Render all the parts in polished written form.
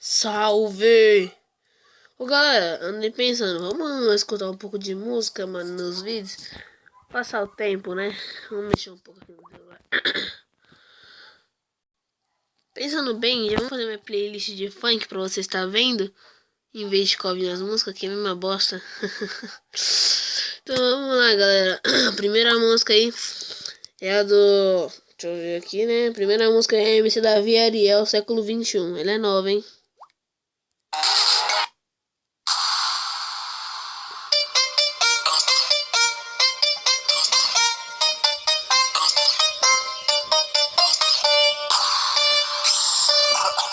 Salve! Ô galera, andei pensando, vamos escutar um pouco de música, mano, nos vídeos. Passar o tempo, né? Vamos mexer um pouco aqui no celular. Pensando bem, já vamos fazer minha playlist de funk pra você estar vendo. Em vez de ficar ouvindo as músicas, que é a mesma bosta. Então vamos lá, galera. A primeira música aí é a do... Deixa eu ver aqui, né? A primeira música é MC Davi Ariel, século XXI. Ela é nova, hein?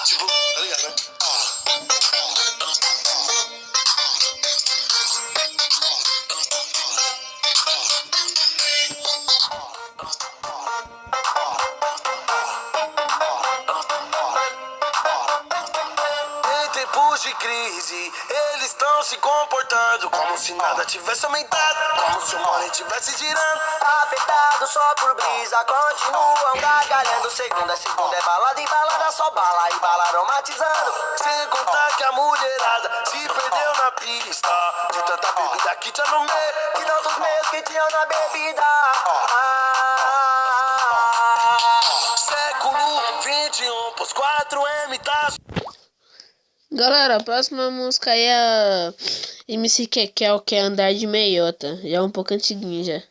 Tipo, tá ligado, né? Em tempos de crise, eles estão se comportando como se nada tivesse aumentado, como se o money tivesse girando. Afetado só por brisa, continuam gargalhando. Segunda é balada e balada só bala e bala aromatizando. Sem contar que a mulherada se perdeu na pista de tanta bebida que tinha no meio. De tantos meios que tinham na bebida. Século 21, pros 4M tá. Galera, a próxima música aí é a MC Kekel, que é Andar de Meiota. Já é um pouco antiguinho já.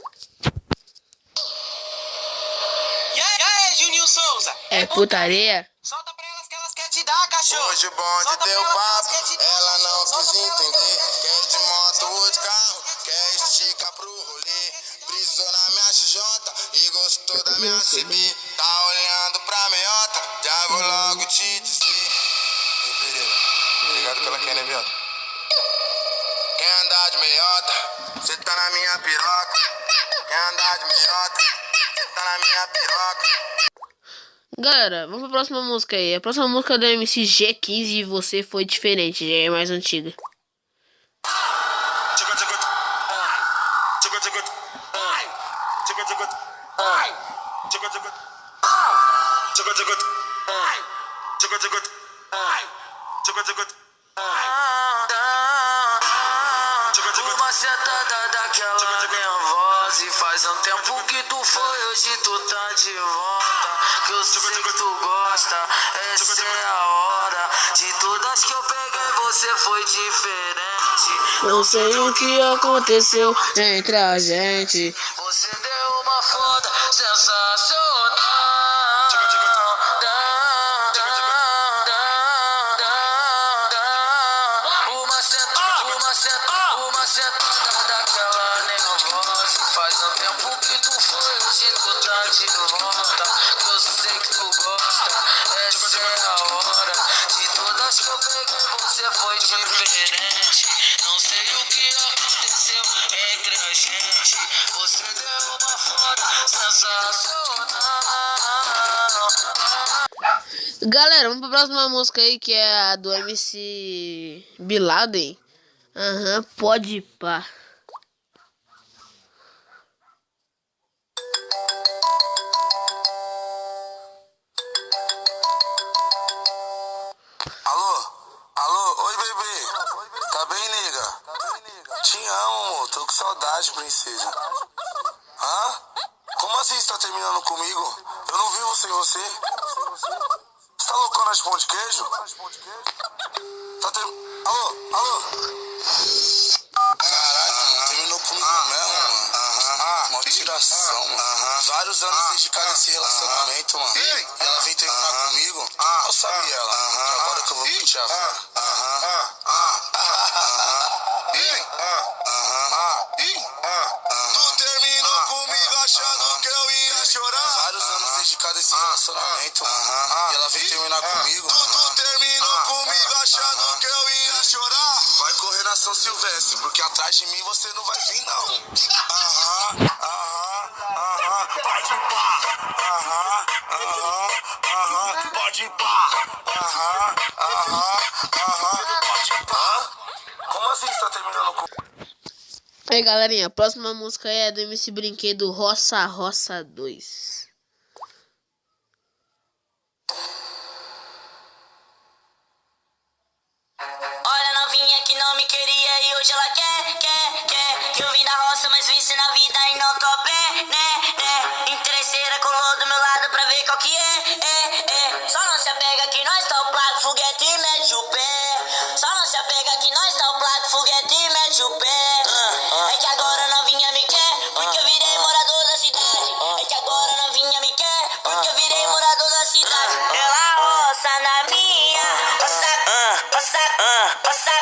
E aí, Juninho Souza? É putaria? Solta pra elas que elas querem te dar, cachorro. Hoje o bonde Solta deu pra elas papo, que elas querem te dar, ela não cachorro. quis Solta pra elas que entender. elas querem Quer de moto ou de carro, quer esticar pro rolê. Brisou na minha XJ e gostou da minha CB. Tá olhando pra meiota, já vou logo te dizer. Ei, Pereira, ligado que ela quer, né, viado? Quer andar de meiota, cê tá na minha piroca. Quer andar de meiota, cê tá na minha piroca. Galera, vamos pra próxima música aí. A próxima música é do MC G15 e Você Foi Diferente, já é mais antiga. Uma sentada daquela nervosa. E faz um tempo que tu foi, hoje tu tá de volta. Que eu sei que tu gosta, essa é a hora. De todas que eu peguei, você foi diferente. Não sei o que aconteceu entre a gente. Você deu uma foda sensacional. Uma sentada daquela nervosa. Faz um tempo que tu foi, hoje tu tá de volta. Que eu sei que tu gosta, essa é a hora. De todas que eu peguei, você foi diferente. Não sei o que aconteceu entre a gente. Você deu uma foda sensacional. Galera, vamos pra próxima música aí, que é a do MC Bin Laden. Aham, pode ir pá. Alô, oi bebê. Tá bem, nega? Te amo, amor. Tô com saudade, princesa. Hã? Como assim você tá terminando comigo? Eu não vivo sem você. Você tá loucona de pão de queijo? Alô? Caralho, terminou comigo mesmo, mano. Mó tiração, mano. Vários anos dedicado a esse relacionamento, mano. E ela veio terminar comigo? Eu sabia ela. Que agora que eu vou curtir a vida. Tu terminou comigo achando que eu ia chorar. Vários anos dedicado a esse relacionamento, mano. E ela veio terminar comigo. Tu terminou comigo achando que eu ia chorar. Vai correr na São Silvestre, porque atrás de mim você não vai vir, não. Pode pá. Pode pá. Pode pá. Como assim você tá terminando com... Aí galerinha, a próxima música é do MC Brinquedo, Roça Roça 2. foguete e mete o pé. Só não se apega que nós tá o placa, foguete e mete o pé. É que agora novinha me quer, porque eu virei morador da cidade. É que agora novinha me quer, porque eu virei morador da cidade. Ela roça na minha, roça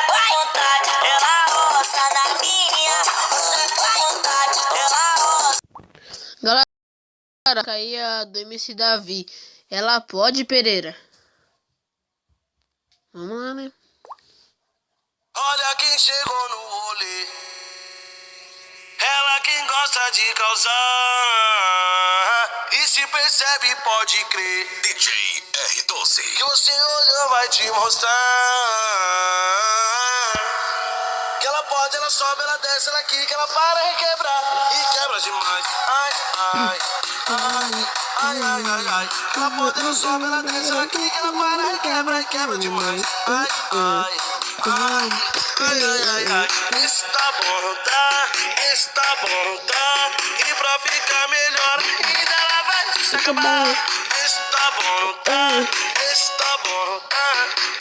com vontade. Ela roça na minha, roça com vontade. Ela roça. Galera, caía do MC Davi. Ela pode, Pereira? Vamos lá, né? Olha quem chegou no rolê. Ela quem gosta de causar. E se percebe, pode crer. DJ R12. Que você olhou, vai te mostrar. Que ela pode, ela sobe, ela desce, ela quica, ela para e quebra. E quebra demais. Ai, ai, ai. Ai, ai, ai, ai. Ela pode, ela sobe, ela desce, ela quica, ela para e quebra demais. Ai, ai, ai. Ai, ai, ai, ai. Está bom, tá? Está bom, tá? E pra ficar melhor, ainda ela vai se acabar. Está bom, tá? Está bom, tá?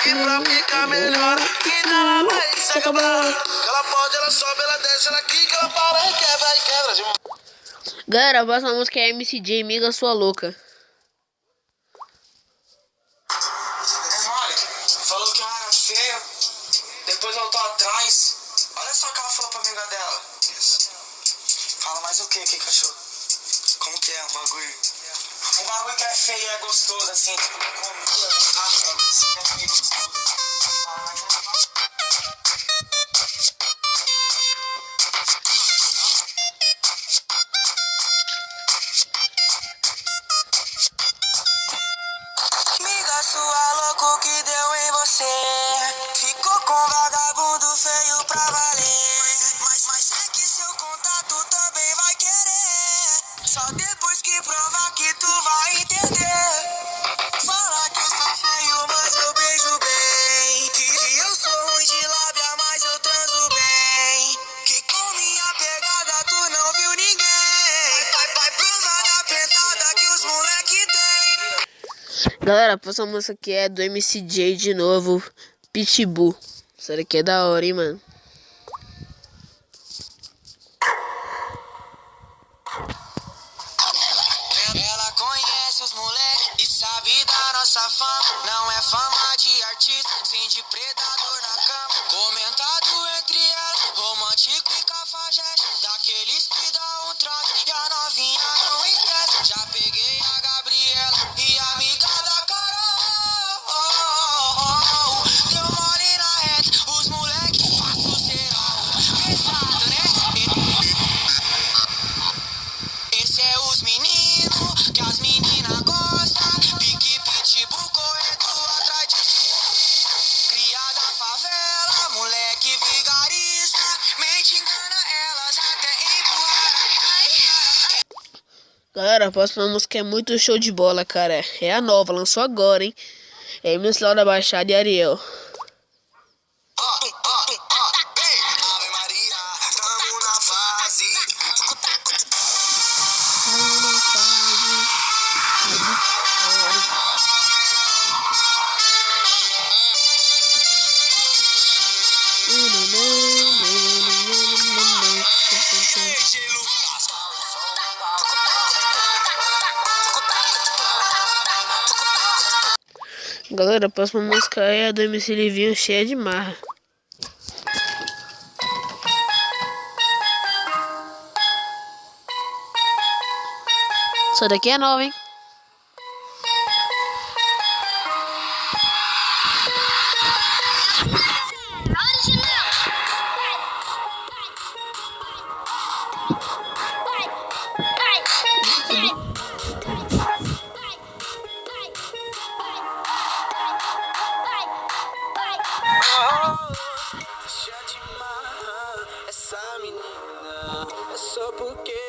E pra ficar melhor, ainda ela vai se acabar. Ela pode, ela sobe, ela desce, ela quica, ela para e quebra demais. Galera, a próxima música é MCJ, Miga Sua Louca. Olha, falou que eu era feio, depois eu tô atrás. Olha só o que ela falou pra amiga dela. Isso. Fala mais o que, cachorro? Como que é um bagulho? Um bagulho que é feio e é gostoso, assim, tipo, Amiga sua louco que deu em você. Ficou com vagabundo feio pra valer. Mas é que seu contato também vai querer. Só depois que provar que tu vai entender. Fala que eu sou feio, mas eu beijo bem. Que eu sou ruim de lábia, mas eu transo bem. Que com minha pegada tu não viu ninguém. Vai provar da pentada que os moleque tem. Galera, a próxima música aqui é do MCJ de novo, Pitbull. Isso daqui é da hora, hein, mano. Ela conhece os moleques e sabe da nossa fama. Não é fama de artista, sim de predador na cama. Comentado entre elas, romântico e cafajeste. Daqueles que dão um trato e a novinha não esquece. Já peguei a Gabriela e a amiga da Carol. Deu mole na reta, os moleques passam o serão. Pesado, né? Esse é os meninos que as meninas gostam. Pique pitbull correndo atrás de cria da favela, moleque vigarista. Mente engana elas até empurrar. Galera, a próxima música é muito show de bola, cara. É a nova, lançou agora, hein. É MC Laura Baixada e Ariel. Ave Maria, tamo na fase. Galera, a próxima música é a do MC Livinho, Cheia de Marra. Essa daqui é nova, hein? Deixa de marra essa menina. É só porque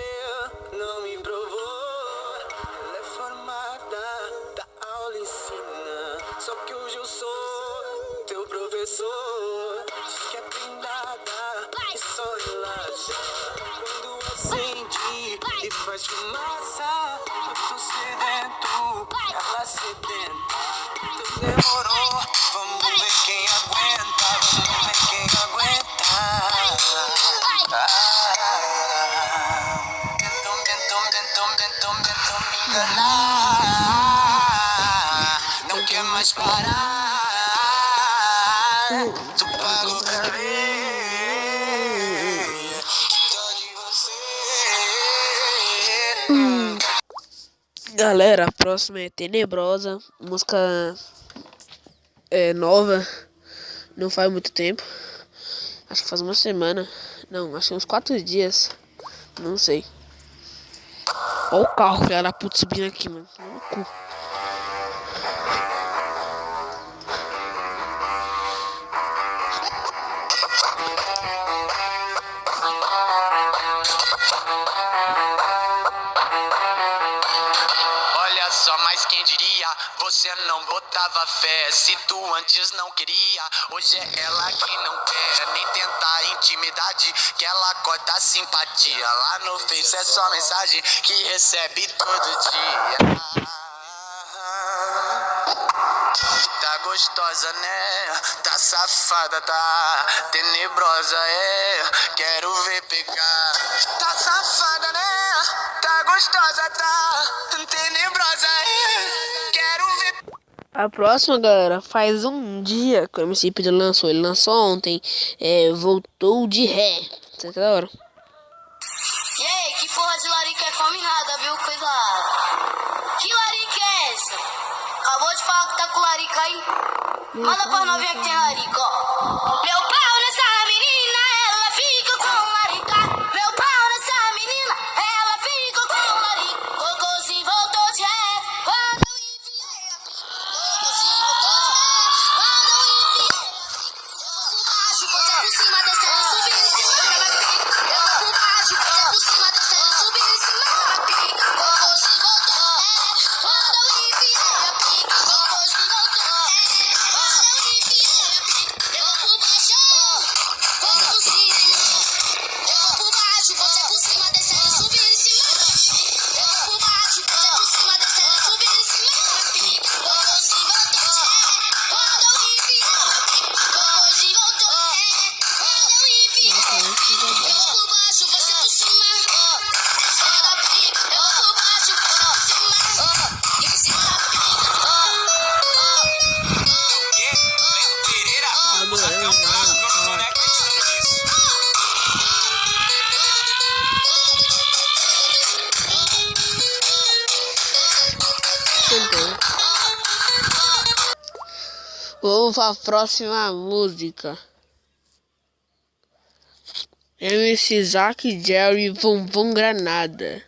não me provou. Ela é formada, da aula ensina. Só que hoje eu sou teu professor. Diz que é prendada e só relaxa quando acende e faz fumaça. Eu tô sedento, ela sedenta. Tu demorou quis parar. Tu pagou pra ver. Dó de você. Galera, a próxima é Tenebrosa. Música nova. Não faz muito tempo. Acho que faz uma semana. Não, acho que uns 4 dias. Não sei. Olha o carro, filha da puta, subindo aqui, mano. No cu. Olha só, mas quem diria? Você não botava fé. Se tu antes não queria, hoje é ela quem não quer nem tentar intimidade, que ela corta a simpatia. Lá no Face é só mensagem que recebe todo dia. Tá gostosa, né? Tá safada, tá tenebrosa, quero ver pegar. Tá safada, né? Tá gostosa, tá tenebrosa, quero ver. A próxima, galera, faz um dia que o MC Pedro lançou. Ele lançou ontem. Voltou de ré. Isso que é da hora. E aí, que porra de larica é combinada, viu? Cuidado. Que larica é essa? Acabou de falar que tá com larica aí? Manda pra novinha que tem larica, ó. Meu pau nessa menina, ela fica com larica. Meu pau nessa menina, ela fica com larica. Cocôzinho voltou de ré, quando eu enfiei a pica. Cocôzinho voltou de ré, quando eu enfiei a pica. Eu vou por baixo, você por cima, descendo, subindo em cima da pica. Eu vou por baixo, você por cima, descendo, subindo em cima da pica. Cocôzinho voltou de ré, quando eu enfiei a pica. Cocôzinho voltou de ré, quando eu enfiei a pica. Eu vou por baixo, cocôzinho. Eu vou por baixo, você por cima, descendo, subindo em cima da pica. Eu vou por baixo, você por cima, descendo, subindo em cima da pica. Cocôzinho voltou de ré, quando eu enfiei a pica. Cocôzinho voltou de ré, quando eu enfiei a pica. Eu vou por baixo, você por cima, em cima da pica. Eu vou por baixo, por cima, em cima da pica. Pereira, até um carro, meu soneca isso. Vamos pra próxima música. MC Zack Jerry Bumbum Granada.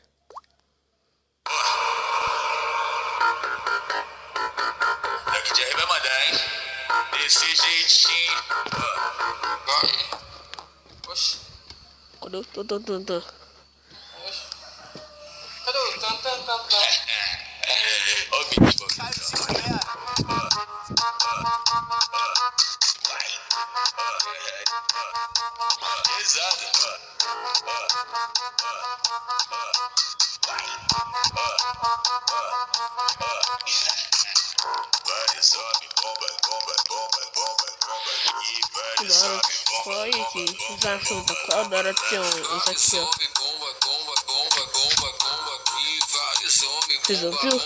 Daqui de aí vai mandar, hein? Desse jeitinho. Oxi. Quando eu tô. Cadê o tan tan tan tan? Ô, bicho, pesado. Vai, sobe, bomba, bomba, bomba, bomba, bomba. E vai, sobe, bomba, Olha bomba, aqui, bomba, vocês acham da qual da hora tinha isso aqui, ó. Vocês ouviram?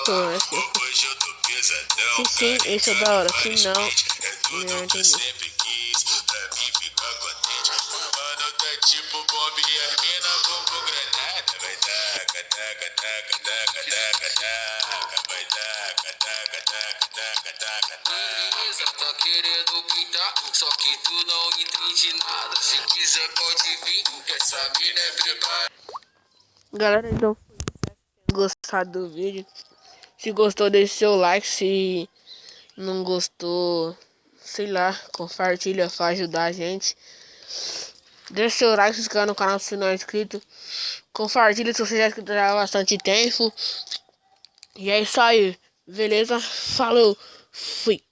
Então, esse. Hoje eu tô pesadão. Sim, esse é da hora. Se não, É não tudo que eu entendi. sempre quis. Pra mim ficar contente. Mano, tá tipo bomba e as mina bomba granada. Vai taca, taca, taca, taca, taca, taca. Vai taca, taca, taca, taca, taca, taca. Beleza, tá querendo pintar, só que tu não entende nada. Se quiser pode vir, essa mina é preparada. Galera, então foi isso. Espero que tenham gostado do vídeo. Se gostou, deixe seu like. Se não gostou, sei lá, compartilha pra ajudar a gente. Deixe seu like, se inscreva no canal se não é inscrito. Compartilha se você já inscrito há bastante tempo. E é isso aí, beleza? Falou, fui.